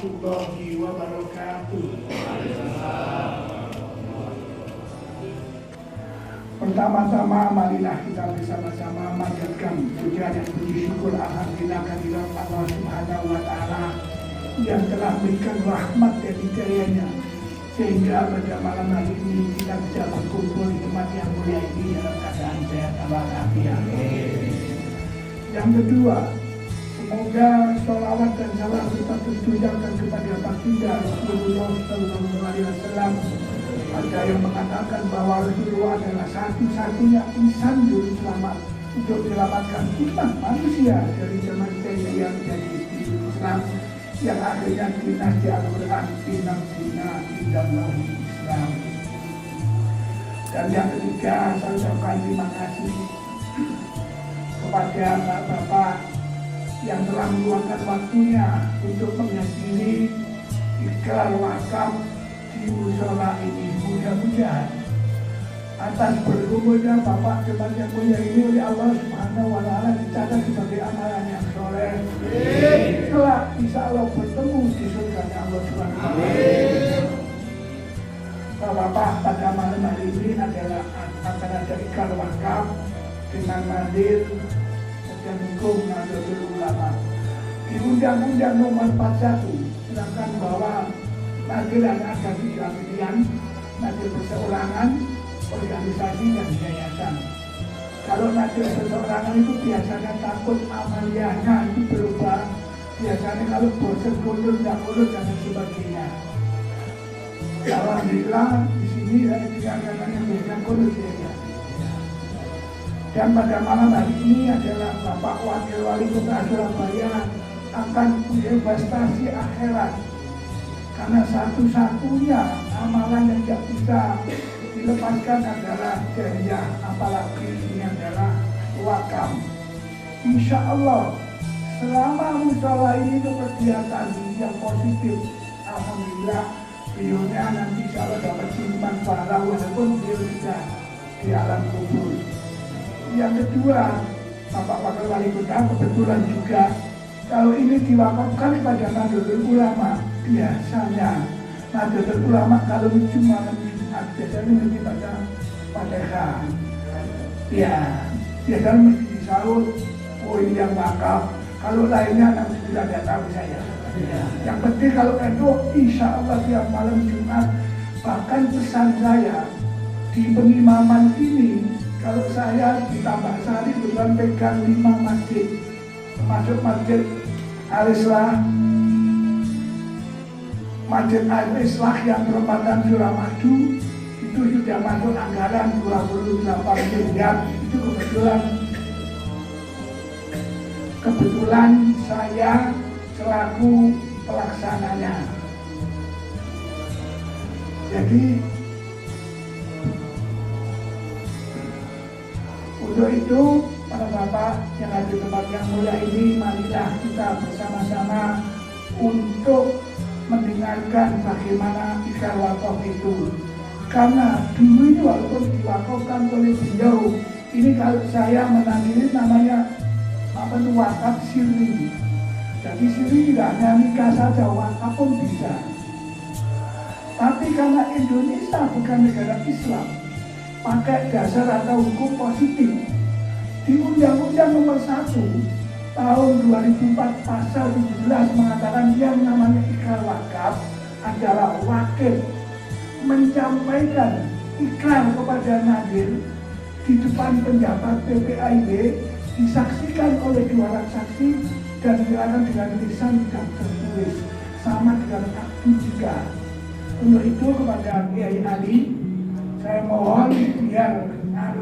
warahmatullahi wabarakatuh. Pertama-tama marilah kita bersama-sama manjatkan puja dan puji syukur alhamdulillah kehadirat Allah Subhanahu wa taala yang telah memberikan rahmat dan hidayahnya sehingga pada malam hari ini kita bisa berkumpul di tempat yang mulia ini dalam keadaan sehat walafiat. Yang kedua, semoga sholawat dan salam tetap ditujukan kepada baginda Rasulullah Sallallahu Alaihi Wasallam. Ada yang mengatakan bahwa Rasulullah adalah satu-satunya insan juru selamat untuk menyelamatkan umat manusia dari zaman jahiliyah menjadi Islam yang akhirnya dinas di Al-Quran Inna Dina Indallahi Islam. Dan yang ketiga, saya ucapkan terima kasih kepada bapak-bapak yang telah meluangkan waktunya untuk menghadiri ikrar wakaf di musola ini. Mudah-mudahan atas berkumpulnya bapak teman yang mulia ini oleh Allah Subhanahu wa taala dicatat sebagai amalan yang soleh. Kelak insya Allah bertemu di surga Allah Subhanahu wa taala. Bapak pada malam hari ini adalah akan ada ikrar wakaf dengan nadir dan hukum Nahdlatul Ulama. Di Undang-Undang Nomor 41 sedangkan bahwa nadir ada tiga pilihan: nadir perseorangan, organisasi, dan yayasan. Kalau nadir perseorangan itu biasanya takut amaliyahnya itu berubah. Biasanya kalau bosan mundur, tidak mundur dan sebagainya. Alhamdulillah di sini ada tiga angkatan yang biasanya mundur ya. Dan pada malam hari ini adalah Bapak Wakil Wali Kota Surabaya akan menginvestasi akhirat. Karena satu-satunya amalan yang tidak bisa dilepaskan adalah jariah, apalagi ini adalah wakaf. Insya Allah selama musola ini itu kegiatan yang positif, alhamdulillah beliaunya nanti insya Allah dapat simpan pahala walaupun beliau sudah di alam kubur. Yang kedua, Bapak Wakil Wali Kota kebetulan juga kalau ini diwakafkan kepada Nahdlatul Ulama. Biasanya Nahdlatul Ulama kalau cuma Jumat biasanya mesti pada Fatihah. Ya, biasanya mesti disaut. Oh ini yang wakaf. Kalau lainnya nanti sudah tidak tahu saya. Yang penting kalau itu insya Allah tiap malam Jumat. Bahkan pesan saya di pengimaman ini, kalau saya ditambah sehari bukan pegang 5 masjid, termasuk masjid Al-Islah, Masjid Al-Islah yang perempatan Suramadu itu sudah masuk anggaran 28 miliar. Itu kebetulan saya selaku pelaksananya. Jadi untuk itu, para bapak yang ada di tempat yang mulia ini, marilah kita bersama-sama untuk mendengarkan bagaimana ikrar wakaf itu. Karena dulu itu walaupun diwakafkan oleh beliau, ini kalau saya menangani namanya wakaf sirri. Jadi sirri tidak hanya nikah saja, wakaf pun bisa. Tapi karena Indonesia bukan negara Islam, pakai dasar atau hukum positif. Di Undang-Undang Nomor 1 tahun 2004 pasal 17 mengatakan yang namanya ikrar wakaf adalah wakil menyampaikan ikrar kepada nadir di depan penjabat PPAIB, disaksikan oleh 2 saksi dan dilakukan dengan lisan dan tertulis sama dengan aktu juga. Untuk itu kepada Kiai Ali, saya mohon biar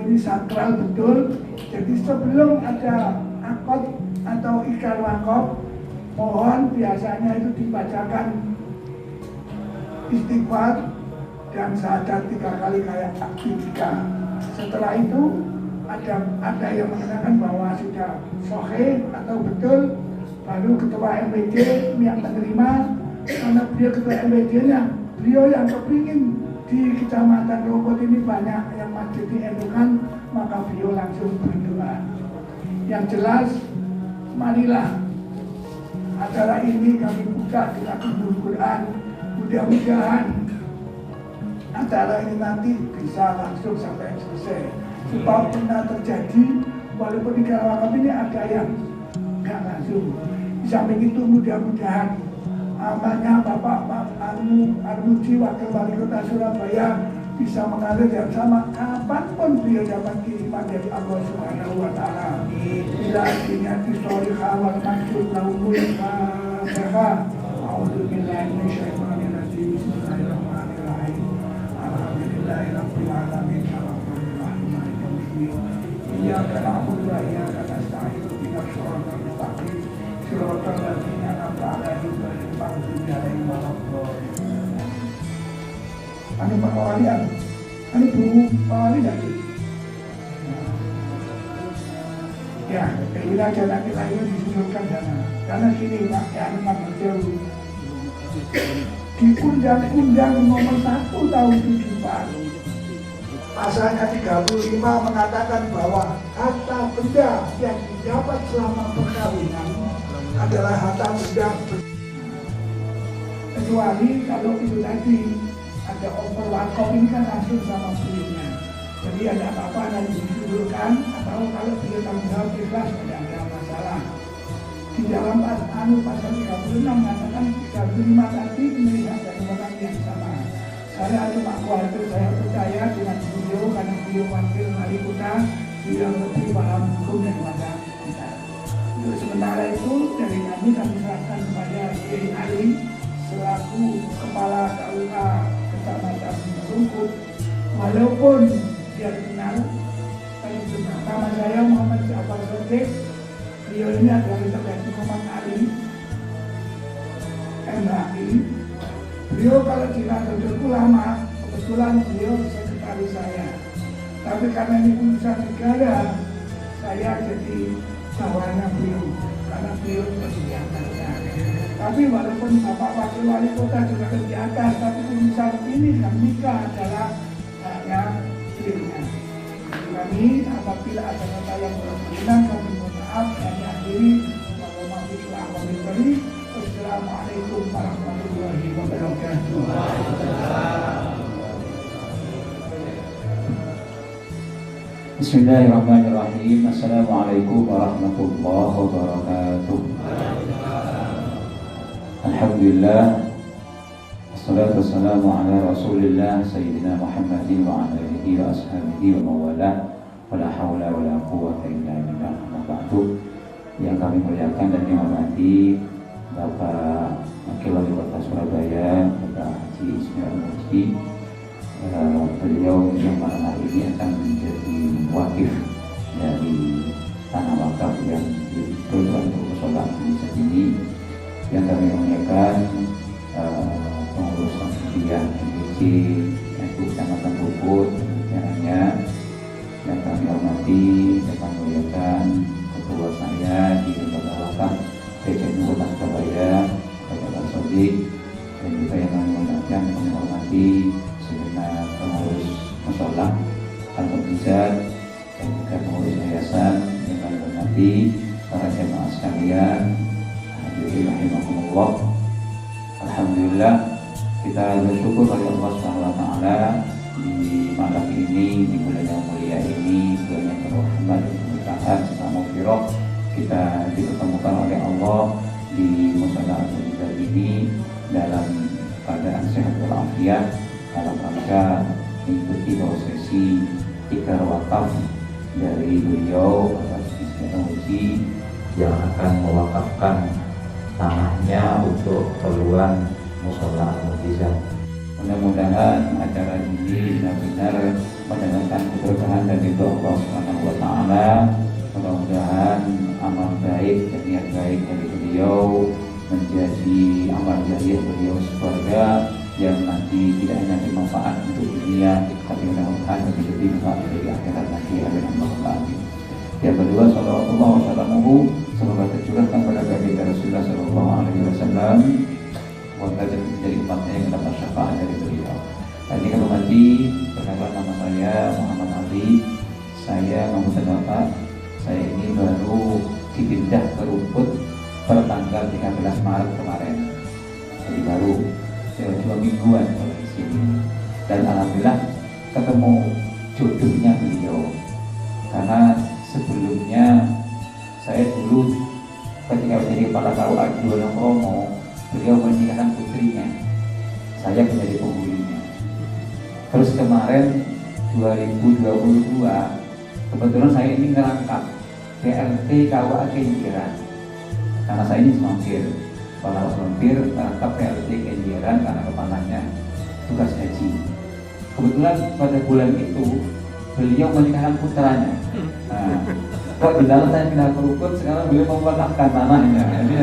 ini sakral betul. Jadi sebelum ada akad atau ikrar wakaf, mohon biasanya itu dibacakan istighfar dan syahadat 3 kali kayak akikah. Setelah itu ada yang mengatakan bahwa sudah sahih atau betul, baru ketua MPD yang menerima. Karena beliau ketua MPD-nya, beliau yang kepingin di Kecamatan Rokot ini banyak yang masjid diendukan, maka beliau langsung berdoa. Yang jelas, marilah acara ini kami buka dengan Ummul Quran. Mudah-mudahan acara ini nanti bisa langsung sampai selesai. Sebab pernah terjadi, walaupun di Karawang ini ada yang nggak langsung. Di samping itu mudah-mudahan amannya Bapak Armuji Wakil Wali Kota Surabaya bisa mengalir dan sama kapanpun beliau dapat kiriman dari Allah Subhanahu wa Ta'ala. Bila akhirnya disorika wal maksud lahumul fatihah. A'udzubillahi minasyaitonirrajim. Bismillahirrahmanirrahim. Alhamdulillahirabbil alamin. Arrahmanirrahim. Maliki yaumiddin. Iyyaka na'budu wa iyyaka nasta'in. Ihdinas siratal mustaqim. Siratal ladzina an'amta 'alaihim ghairil maghdubi 'alaihim waladdallin. Anu Pak Wali, anu Bu Pak Wali tadi. Ya, bila jalan kita ini disusulkan dana. Karena sini Pak, ya anu Pak Jauh. Di Undang-Undang nomor 1 tahun 74, pasalnya 35 mengatakan bahwa harta benda yang didapat selama perkawinan adalah harta benda kecuali kalau itu tadi ada over wakaf ini kan langsung sama belinya. Jadi ada apa-apa nanti disusulkan atau kalau dia tanggung jawab ikhlas tidak ada masalah. Di dalam pasal 36 mengatakan 35 tadi melihat dari orang yang sama. Saya cuma khawatir, saya percaya dengan beliau karena beliau wakil wali kota, beliau lebih paham hukum daripada kita. Untuk sementara itu dari kami serahkan kepada Kiai Ali selaku kepala KUA Kecamatan Rungkut. Walaupun dia dikenal, nama saya Muhammad Ja'far Sodik. Beliau ini adalah intervensi Muhammad Ali MHI. Beliau kalau di Nahdlatul Ulama, kebetulan beliau sekretaris saya. Tapi karena ini urusan negara, saya jadi bawahannya beliau, karena beliau kegiatannya. Tapi walaupun Bapak Wakil Wali Kota juga kerja atas, tapi urusan ini dan nikah adalah hanya beliaunya. Kami apabila ada kata yang berkenan, kami mohon maaf, kami akhiri. Wassalamualaikum warahmatullahi wabarakatuh. Bismillahirrahmanirrahim. Assalamualaikum warahmatullahi wabarakatuh. Alhamdulillah. Assalatu wassalamu ala Rasulillah Sayyidina Muhammadin wa ala alihi wa ashabihi wa mawala. Wala hawla wala quwwata illa billah. Ba'du. Yang kami muliakan dan dihormati Bapak Wakil Wali Kota Surabaya, Bapak Haji Ismail Mufti. Beliau yang malam hari ini akan menjadi wakil dari tanah wakaf yang dikelola untuk musola di sini. Yang kami muliakan pengurus panitia MPC NU Kecamatan Rungkut, caranya yang kami hormati dan kami muliakan ketua saya di lembaga wakaf PCNU Kota Surabaya, Bapak Sodik, dan juga yang kami muliakan dan kami hormati segenap pengurus musola kantor Bizat dan juga pengurus yayasan yang kami hormati para jemaah sekalian. Hadirin rahimakumullah. Alhamdulillah, kita bersyukur kepada Allah Subhanahu wa Ta'ala di malam ini, di bulan yang mulia ini, bulan yang berrahmat dan keberkahan serta maghfirah, kita dipertemukan oleh Allah di musala Al-Bizat ini dalam keadaan sehat walafiat dalam rangka mengikuti prosesi ikrar wakaf dari beliau Bapak Ismail Mufti yang akan mewakafkan tanahnya untuk keperluan musala Al-Bizat. Mudah-mudahan acara ini benar-benar mendatangkan keberkahan dari Allah Subhanahu wa Ta'ala. Mudah-mudahan amal baik dan niat baik dari beliau menjadi amal jariah beliau surga yang nanti tidak hanya bermanfaat untuk dunia, tapi mudah-mudahan lebih bermanfaat dari akhirat nanti. Amin. Yang kedua, sallallahu alaihi wasallam, semoga tercurahkan pada baginda Rasulullah sallallahu alaihi wasallam, semoga menjadi umatnya yang mendapat syafaat dari beliau. Tadi kami hormati, perkenalkan nama saya Muhammad Ali. Saya Muhammad Bapak. Saya ini baru dipindah ke Rungkut per tanggal 13 Maret 2 mingguan kalau di sini. Dan alhamdulillah ketemu jodohnya beliau. Karena sebelumnya saya dulu ketika menjadi kepala KUA di Wonokromo, beliau menikahkan putrinya, saya menjadi penghulunya. Terus kemarin 2022 kebetulan saya ini ngerangkap PLT KUA Kenjeran, karena saya ini semampir, kepala semampir ngerangkap PLT Kenjeran karena kepalanya tugas haji. Kebetulan pada bulan itu beliau menikahkan putranya. Nah, kok di dalam saya pindah ke Rukun, sekarang beliau mewakafkan tanahnya. Jadi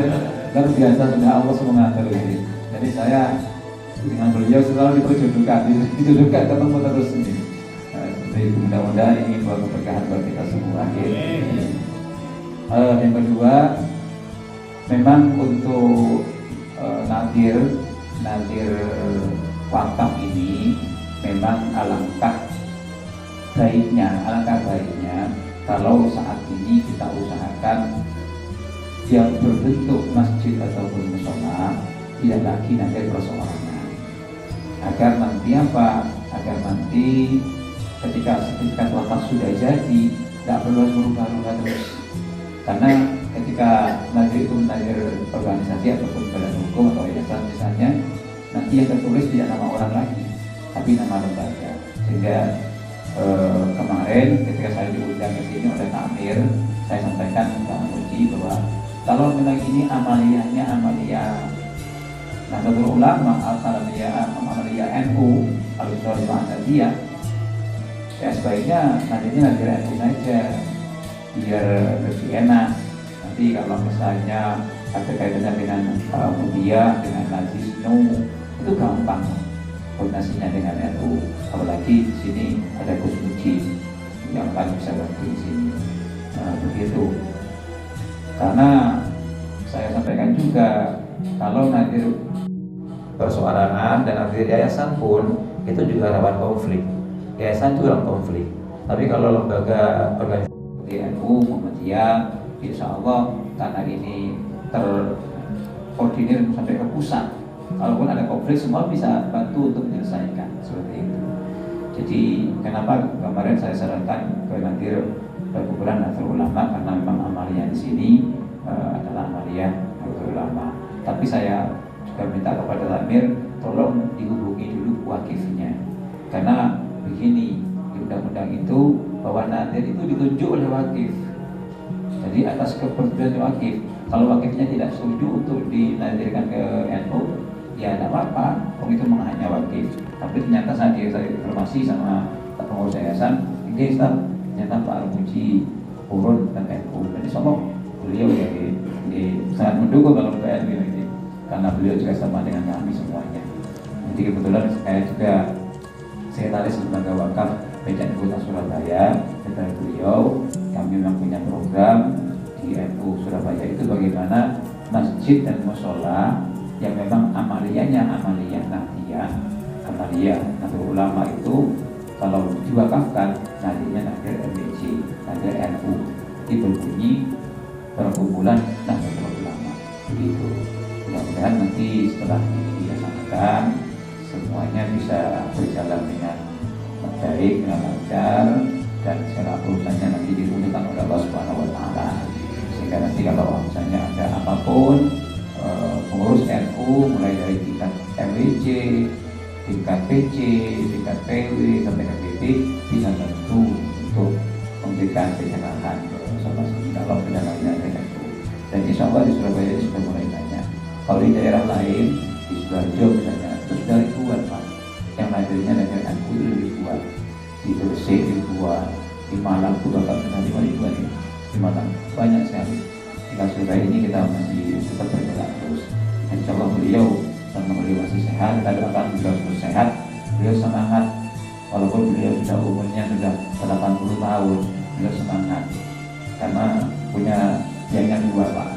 luar biasa, sudah Allah mengatur ini. Jadi saya dengan beliau selalu dijodohkan ketemu terus ini. Jadi mudah-mudahan ini membawa keberkahan buat kita semua. Yang kedua, memang untuk nadir wakaf ini memang alangkah baiknya kalau saat ini kita usahakan yang berbentuk masjid ataupun mushola tidak lagi nanti persoalannya, agar nanti ketika sertifikat wakaf sudah jadi tidak perlu berubah-ubah terus. Karena ketika nadir itu nadir organisasi ataupun badan hukum atau yayasan misalnya, nanti yang tertulis tidak nama orang lagi tapi nama lembaga. Sehingga kemarin ketika saya diundang ke sini oleh Pak Amir, saya sampaikan ke Muji bahwa kalau memang ini amaliyahnya amaliyah Nahdlatul Ulama, amaliyah NU, kalau sudah Muhammadiyah, ya sebaiknya nadirnya nadir NU saja biar lebih enak. Nanti kalau misalnya ada kaitannya dengan Muhammadiyah, dengan Nazisnu, itu gampang koordinasinya dengan NU. Apalagi di sini ada Gus Muji yang akan bisa bantu di sini. Begitu. Karena saya sampaikan juga kalau nadir perseorangan dan nadir yayasan pun itu juga rawan konflik. Yayasan itu rawan konflik. Tapi kalau lembaga organisasi NU, Muhammadiyah, insya Allah karena ini terkoordinir sampai ke pusat. Kalaupun ada konflik, semua bisa bantu untuk menyelesaikan seperti itu. Jadi kenapa kemarin saya sarankan ke nadir perkumpulan Nahdlatul Ulama, karena memang amaliyah di sini adalah amaliyah Nahdlatul Ulama. Tapi saya juga minta kepada Amir, tolong dihubungi dulu wakifnya. Karena begini, di undang-undang itu bahwa nadir itu ditunjuk oleh wakif. Jadi atas kepersetujuan wakif. Kalau wakifnya tidak setuju untuk dinadirkan ke NU, ya tidak apa-apa, itu hanya wakif. Tapi ternyata saya informasi sama pengurus yayasan, ini ternyata Pak Al-Muji urun dan NU. Jadi soalnya beliau ya sangat mendukung kalau ke NU ini, karena beliau juga sama dengan kami semuanya. Jadi kebetulan saya juga sekretaris lembaga wakaf Pejat Kota Surabaya. Setelah beliau, kami memang punya program di NU Surabaya itu bagaimana masjid dan mushola yang memang amaliyahnya amaliyah Nahdlatul Ulama itu kalau diwakafkan nadirnya nadir MBC, nadir NU, itu berbunyi perkumpulan Nahdlatul Ulama. Begitu. Mudah-mudahan nanti setelah ini dilaksanakan semuanya bisa berjalan dengan baik, dengan lancar, dan segala urusannya nanti ditunjukkan oleh Allah Subhanahu Wa Taala. Sehingga nanti kalau misalnya ada apapun pengurus NU mulai dari tingkat MWC, tingkat PC, tingkat PW sampai ke PP bisa bantu untuk memberikan pencerahan kalau kendalanya ada itu. Dan insya Allah di Surabaya ini sudah mulai banyak. Kalau di daerah lain di Sidoarjo misalnya itu sudah ribuan Pak. Yang nadirnya dari NU itu ribuan, di Gresik ribuan, di Malang itu bahkan sudah 5 ribuan di Malang banyak sekali. Di Surabaya ini kita masih tetap bergerak terus. Insya Allah beliau sama beliau masih sehat, kita doakan beliau terus sehat, beliau semangat. Walaupun beliau sudah umurnya sudah 80 tahun, beliau semangat karena punya jangan dua Pak.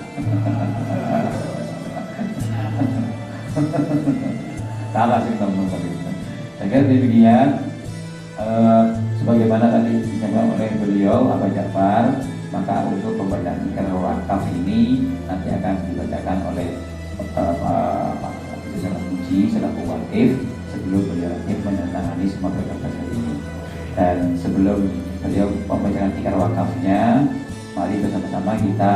Salah sih teman-teman. Saya kira demikian. Sebagaimana tadi disampaikan oleh beliau Abah Ja'far, maka untuk pembacaan wakaf ini nanti akan dibacakan oleh Pak Muji selaku wakif sebelum beliau menandatangani semua berkas-berkas ini. Dan sebelum beliau membacakan tikar wakafnya, mari bersama-sama kita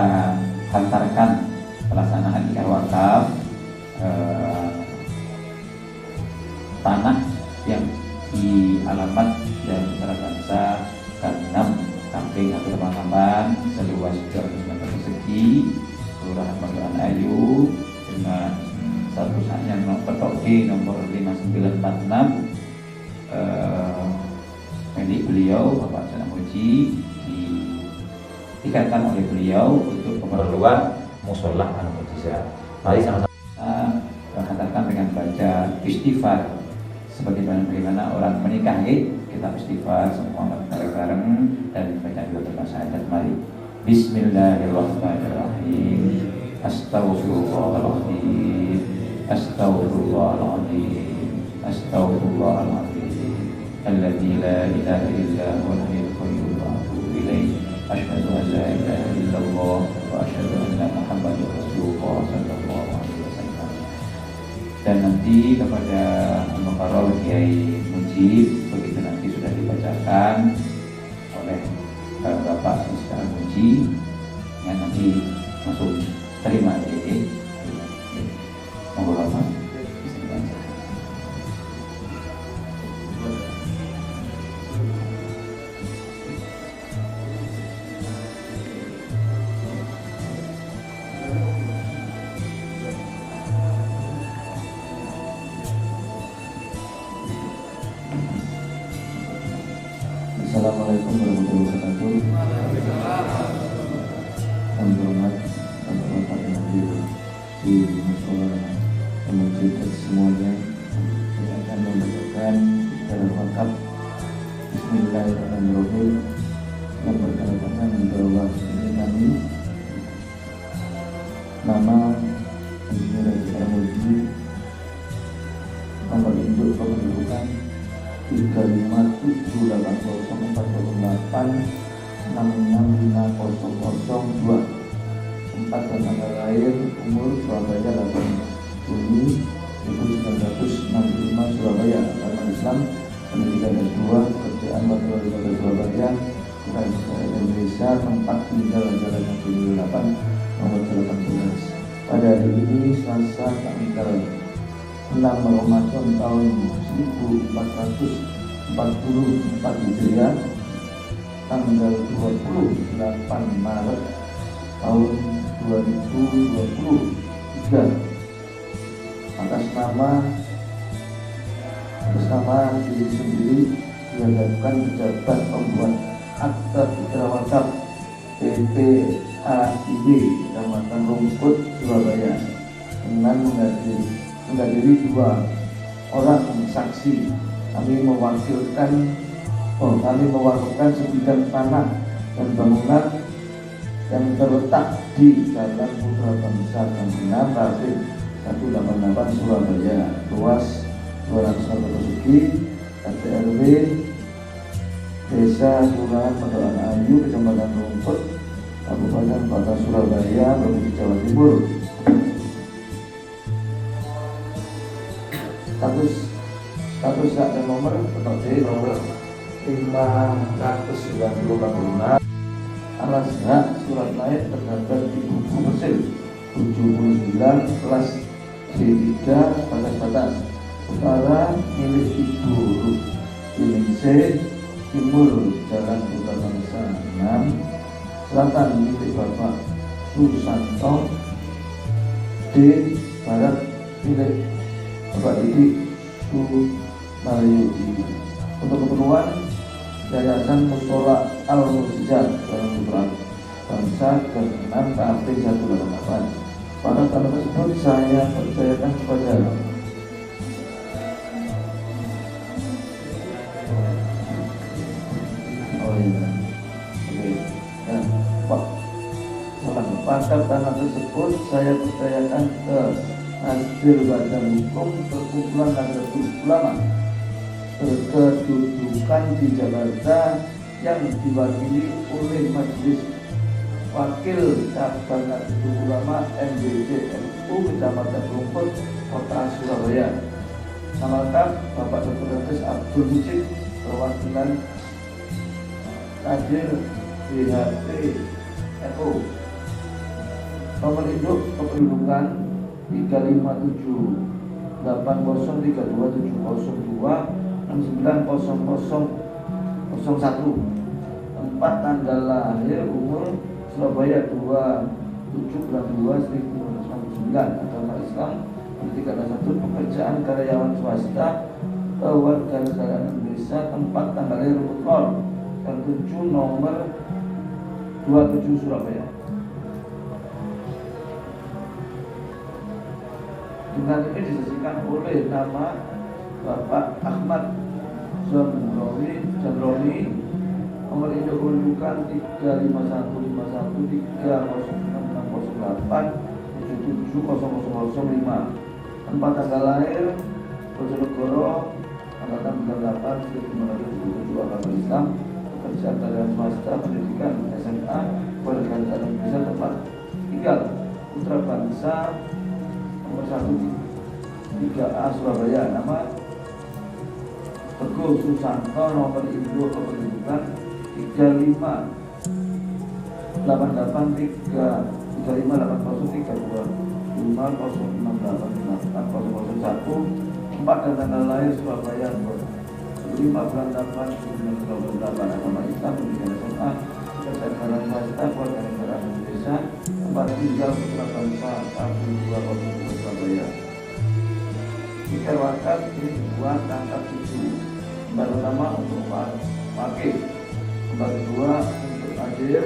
hantarkan pelaksanaan tikar wakaf tanah yang di alamat dan Putra Bangsa Gang 6 Kamping Satu Pemakaman seluas 200 meter persegi, Kelurahan Panggilan Ayu, dengan satu yang petok G nomor 5946 milik beliau Bapak Sana Muji, ditikatkan oleh beliau untuk keperluan musola Al-Mujizat. Mari sama-sama mengatakan dengan baca istighfar bagaimana orang menikah, kita istighfar semua bareng-bareng dan baca dua berkas syahadat. Mari. Bismillahirrahmanirrahim. Astaghfirullahaladzim. Astaghfirullahaladzim. Astaghfirullahaladzim. Alladzi la ilaha illa huwal hayyul qayyum wa atubu ilaih. Asyhadu an la ilaha illallah wa asyhadu anna Muhammadar Rasulullah sallallahu alaihi wasallam. Dan nanti kepada Al-Mukarram Kiai Mujib, begitu nanti sudah dibacakan oleh Bapak Ustaz Muji, yang nanti langsung terima ini. Monggo Bapak. Assalamualaikum warahmatullahi wabarakatuh. Selamat Bapak yang hadir di musola Al-Mujizat dan semuanya. Saya akan membacakan dalam wakaf Bismillahirrahmanirrahim yang berkaitan bahwa ini kami nama Bismillahirrahmanirrahim, nomor induk kependudukan 357408665002, tempat dan tanggal lahir umur Surabaya 8 Juni 1965 Surabaya, agama Islam, pendidikan S2, pekerjaan wakil wali kota Surabaya, bukan Indonesia, tempat tinggal Jalan Juni 8 nomor 18. Pada hari ini Selasa tanggal 6 Ramadan tahun 1444 Hijriah, tanggal 28 Maret tahun 2023, atas nama diri sendiri diadakan pejabat pembuat akta fikra wakaf PPAIB Kecamatan Rungkut Surabaya dengan menghadiri 2 orang saksi. Kami mewakilkan sebidang tanah dan bangunan yang terletak di Jalan Putra Bangsa Gang 6 Kamping 188 Surabaya, luas 200 meter persegi, RT RW Desa Kelurahan Panggilan Ayu, Kecamatan Rungkut, Kabupaten Kota Surabaya, Provinsi Jawa Timur. Status hak dan nomor seperti nomor 590 alas hak surat naik terdapat di buku Mesir 79 kelas C3 batas utara milik Ibu Ningsih, timur Jalan Putra Bangsa 6, selatan milik Bapak Susanto, D barat milik Bapak Didi Sumayudi, untuk keperluan Yayasan Musola Al-Mujizat dalam Putra Bangsa Gang 6 Kamping 188. Pada tanah tersebut saya percayakan kepada pada tanah tersebut saya percayakan ke hasil badan hukum perkumpulan Nahdlatul Ulama berkedudukan di Jakarta yang diwakili oleh Majelis Wakil Cabang Nahdlatul Ulama MBC NU Kecamatan Rungkut Kota Surabaya. Nama lengkap Bapak Dr. Andes Abdul Mujid, perwakilan Kadir BHT FO. Nomor induk kependudukan 357802702690001. Tempat tanggal lahir, umur Surabaya 27/2/1999. Agama Islam, pendidikan S1, pekerjaan karyawan swasta, kewarganegaraan Indonesia. Tempat tanggal lahir, umur R7 nomor 27 Surabaya. Dengan ini disaksikan oleh nama Bapak Ahmad Jamroni, nomor induk kependudukan 3515063060608770005. Tempat tanggal lahir Bojonegoro, angkatan 98 1977. Agama Islam, pekerjaan karyawan swasta, pendidikan SMA, kewarganegaraan Indonesia. Tempat tinggal putra bangsa, nomor 13A Surabaya. Nama Teguh Susanto, nomor induk kependudukan 35803580325068801. Tempat dan tanggal lahir Surabaya 5/8/1998. Agama Islam, pendidikan SMA, pekerjaan swasta, kewarganegaraan Indonesia. Tempat tinggal putra bangsa tahun 2002 Surabaya. Tiga wakaf ini dibuat angka 7. Lembar pertama untuk wakil, lembar kedua untuk hadir,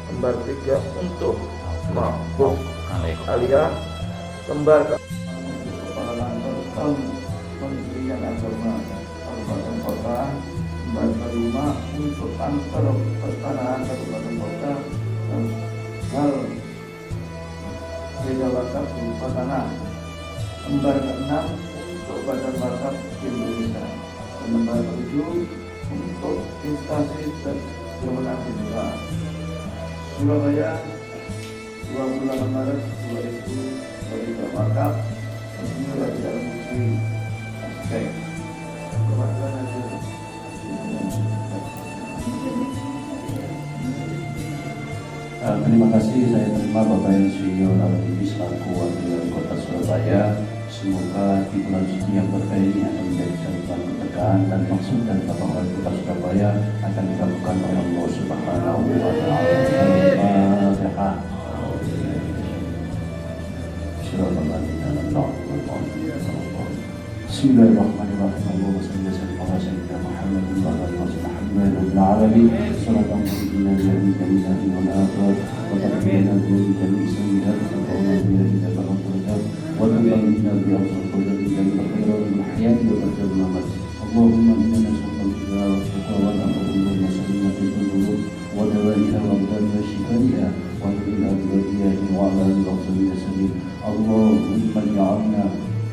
lembar tiga untuk makbuk alia, lembar untuk kepala kantor Kementerian Agama Kabupaten Kota, lembar kelima untuk kantor pertanahan Kabupaten Kota dan hal beda wakaf berupa tanah. Lembar keenam untuk Badan Wakaf Indonesia, dan lembar ketujuh untuk instansi dan berwenang di Surabaya 28 Maret 2023. Wakaf ini lagi dalam uji aspek perwakilan hasil. Terima kasih, saya terima Bapak Insinyur Al-Habibie selaku Wakil Wali Kota Surabaya. Semoga di bulan suci yang berkah ini akan menjadi catatan keberkahan dan maksud dan Bapak Wali Kota Surabaya akan dikabulkan oleh Allah Subhanahu wa Ta'ala. Al-Fatihah. Bismillahirrahmanirrahim. Allahumma shalli wa sallim ala sayyidina Muhammadin wa ala alihi wa sahbihi rabbil alamin. Salatan tuqina bihi jami'an wal akhir wa taqina bihi jami'an sayyi'at wa ta'ala bihi jami'an darajat wa tuqina bihi afdal qadri jami'an khairan min hayati wa barzakh mamat. Allahumma inna nas'aluka al-huda wa at-taqwa wa na'udzu bika min al-dhunub wa dawa'iha wa min shifaiha wa min al-adwiyati wa ala al-ghasli sabil. Allahumma ij'alna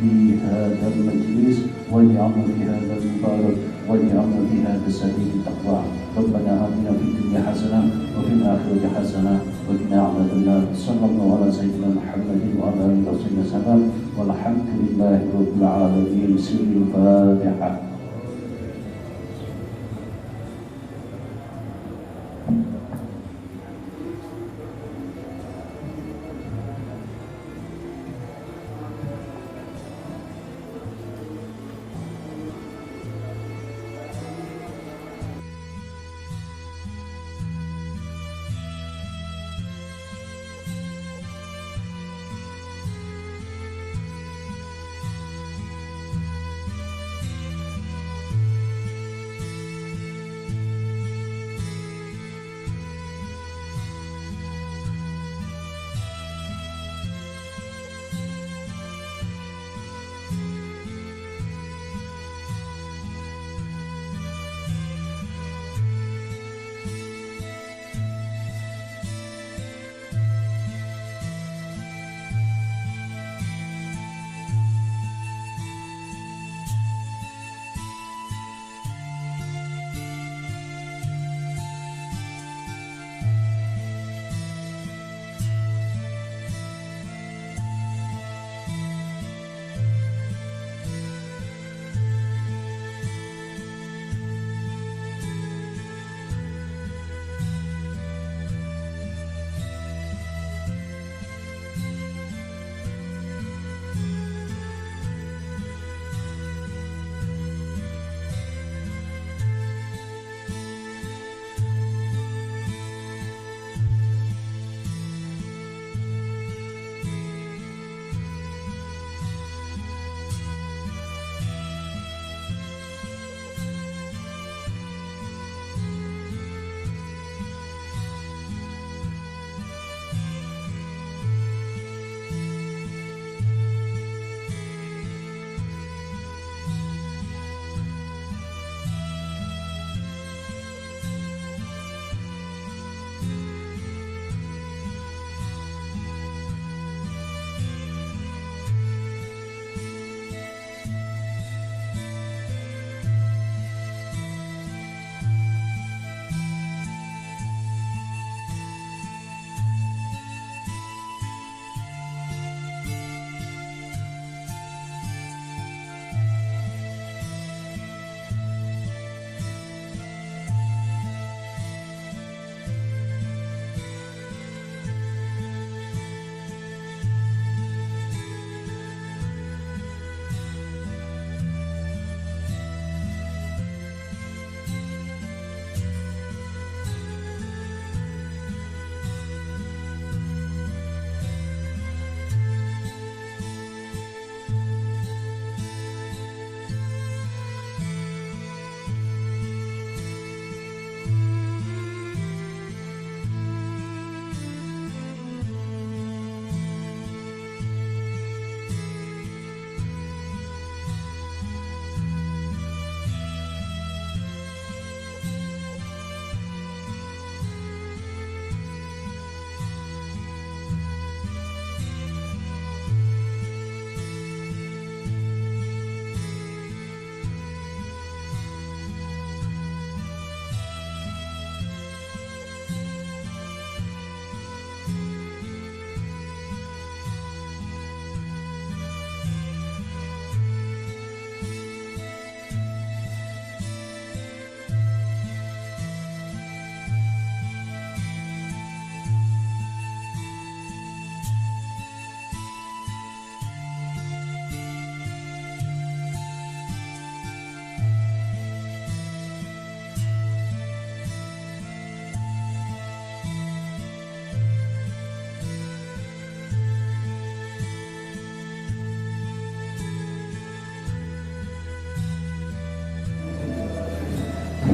في هذا المجلس واجعلنا في هذا المبارك واجعلنا في هذا السبيل التقوى. ربنا آتنا في الدنيا حسنة وفي الآخرة حسنة وقنا عذاب النار. صلى الله على سيدنا محمد وعلى آله وصحبه وسلم والحمد لله رب العالمين. سر الفاتحة.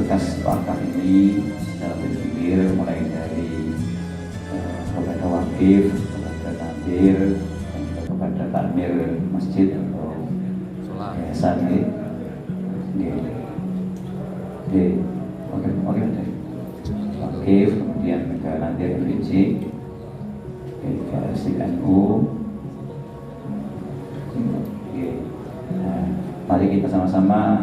berkas wakaf ini secara bergilir, mulai dari kepada wakif, kepada takbir, dan juga kepada takmir masjid atau yayasan wakif, kemudian juga nanti FIJ, KSNU. Mari kita sama-sama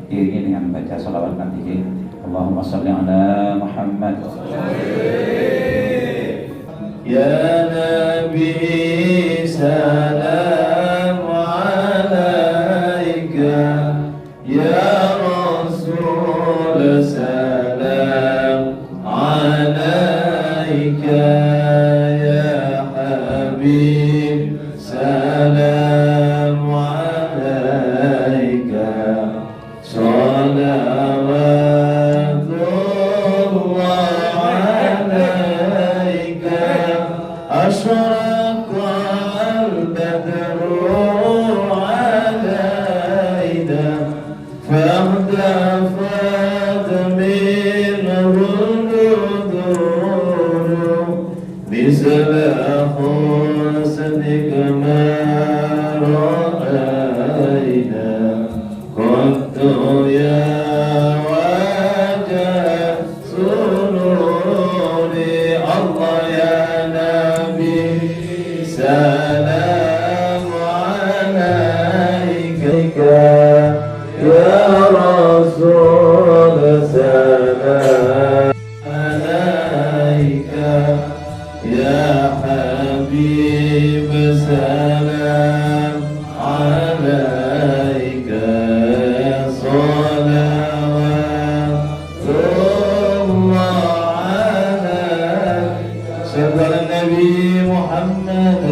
iringi dengan baca sholawat nanti. Allahumma sholli ala Muhammad. Ya Nabi salam alaika, ya Rasul salam alaika, ya Habib salam alaika, salawatullah alaika, أشرق البدر علينا فاختفت منه البدور مثل حسنك ما رأينا قط يا وجه سروري الله يا سلام عليك يا رسول سلام عليك يا حبيب سلام عليك صلوات الله عليك سيدنا النبي محمد.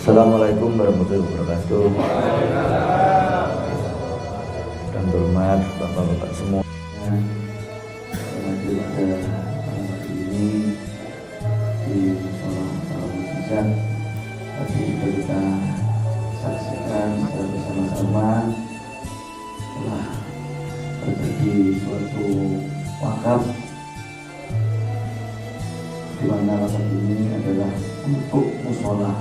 Assalamualaikum warahmatullahi wabarakatuh. Dan hormat bapak-bapak semua. Ini di musola Al-Mujizat tadi sudah kita saksikan secara bersama-sama telah terjadi suatu wakaf di mana wakaf ini adalah untuk musola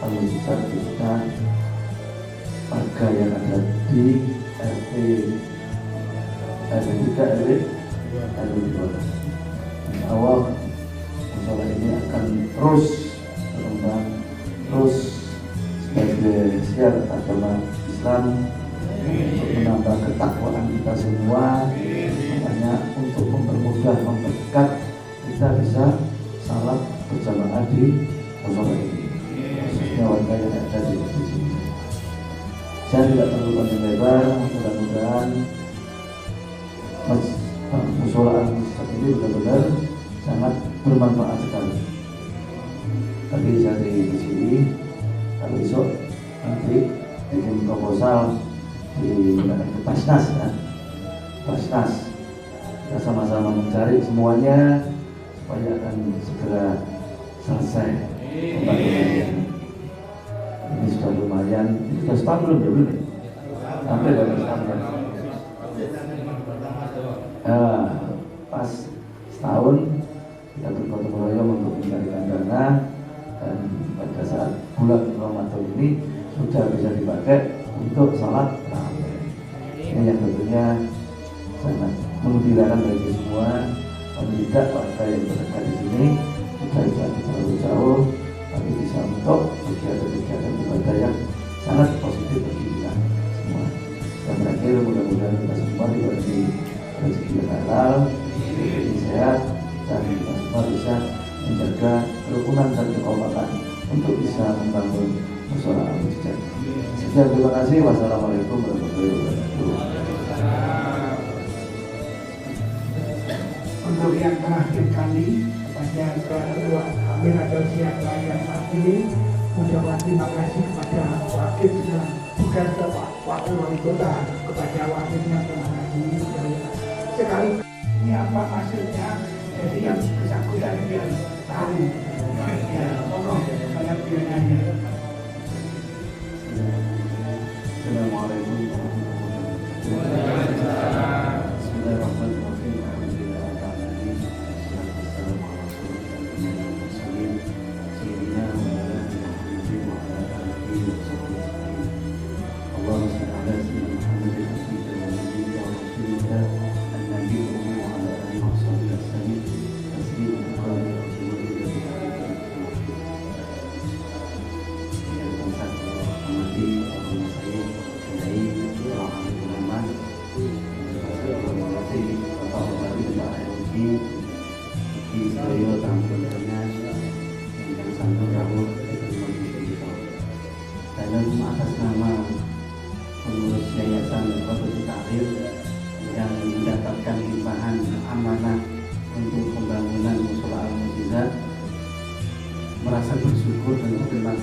Al-Mujizat kita warga yang ada di RT 3 RW 2. Insya Allah musola ini akan terus berkembang, terus sebagai siar agama Islam untuk menambah ketakwaan kita semua, makanya untuk mempermudah, memperdekat kita bisa salat berjamaah di musola ini, khususnya warga yang ada di sini. Saya tidak perlu panjang lebar, mudah-mudahan musola Al-Mujizat ini benar-benar sangat bermanfaat sekali. Tadi saya di sini, kalau besok nanti bikin proposal di Basnas, ya. Basnas kita sama-sama mencari semuanya supaya akan segera selesai pembangunannya. Ini sudah lumayan, ini sudah setahun belum ya, belum ya? Sampai dari setahun ya. Pas setahun kita bergotong royong untuk mencarikan dana, dan pada saat bulan Ramadan ini sudah bisa dipakai untuk salat tarawih. Ini yang tentunya sangat menggembirakan bagi semua. Kalau tidak warga yang berada di sini tidak bisa terlalu jauh, tapi bisa untuk kegiatan-kegiatan ibadah yang sangat positif bagi kita semua. Dan terakhir, mudah-mudahan kita semua diberi rezeki yang halal, rezeki sehat, dan kita semua bisa menjaga kerukunan dan kekompakan untuk bisa membangun musola Al-Mujizat. Sekian, terima kasih. Wassalamualaikum warahmatullahi wabarakatuh. Untuk yang terakhir kali kepada ketua Amir atau siapa yang terpilih, ucapan terima kasih kepada wakil dan juga wakil wali kota, kepada wakilnya terima kasih sekali. Ini apa hasilnya? Jadi yang bersangkutan biar tahu. Ya, tolong saya biar nanya.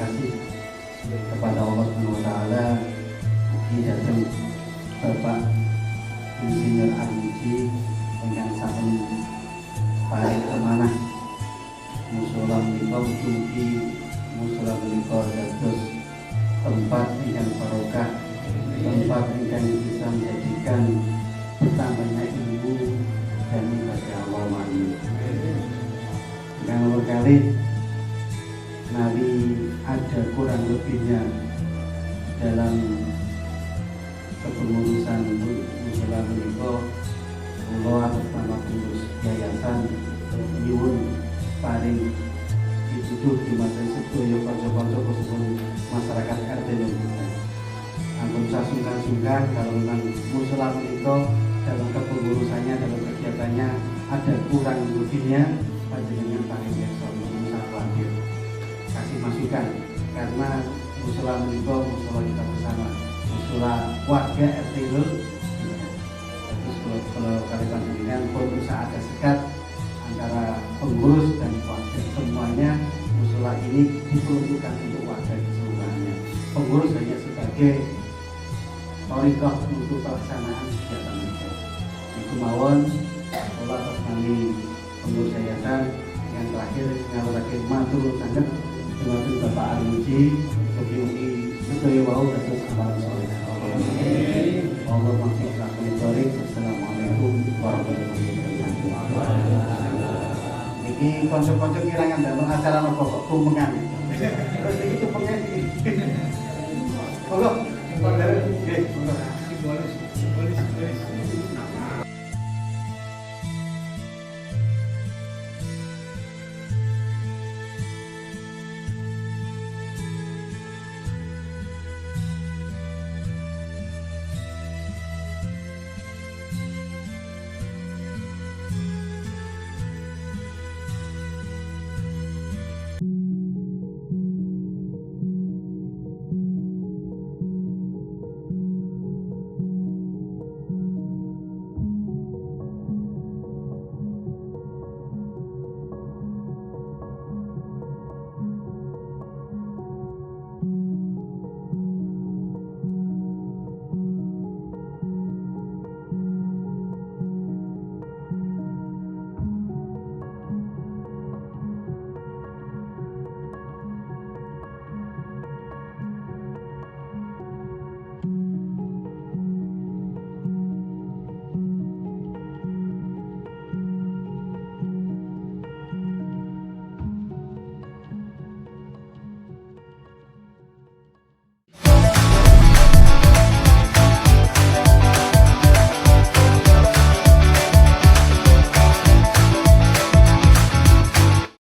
kasih kepada Allah Subhanahu wa taala di datang Bapak Insinyur Armuji dengan saben paring amanah musala menika mugi musala menika dados tempat ingkang barokah, tempat ingkang bisa menjadikan bertambahnya ilmu dan ibadah Allah mani. Yang berkali Nabi ada kurang lebihnya dalam kepengurusan musala menika kula atas nama pengurus yayasan nyuwun paring dituduh di masa sedaya kanca-kanca khususipun masyarakat RT Lumbutan. Ampun sungkan-sungkan kalau memang musala menika dalam kepengurusannya, dalam kegiatannya ada kurang lebihnya, panjenengan paling biasa usah khawatir, kasih masukan, karena musala menika musala kita bersama, musala warga RT Lumbutan. Terus kalau panjenengan pun usaha ada sekat antara pengurus dan warga, semuanya musala ini diperuntukkan untuk warga keseluruhannya. Pengurus hanya sebagai thoriqah untuk pelaksanaan kegiatan itu. Iku mawon kula atas nami pengurus yayasan yang terakhir ngaluraken matur sanget dumateng Bapak Armuji mugi-mugi sedaya wau dados amalan saleh. Allah maksud lakon thorik. Assalamualaikum warahmatullahi wabarakatuh. Iki kanca-kanca kirangan damel acara napa kok kumengan. Terus iki tupengen iki. Monggo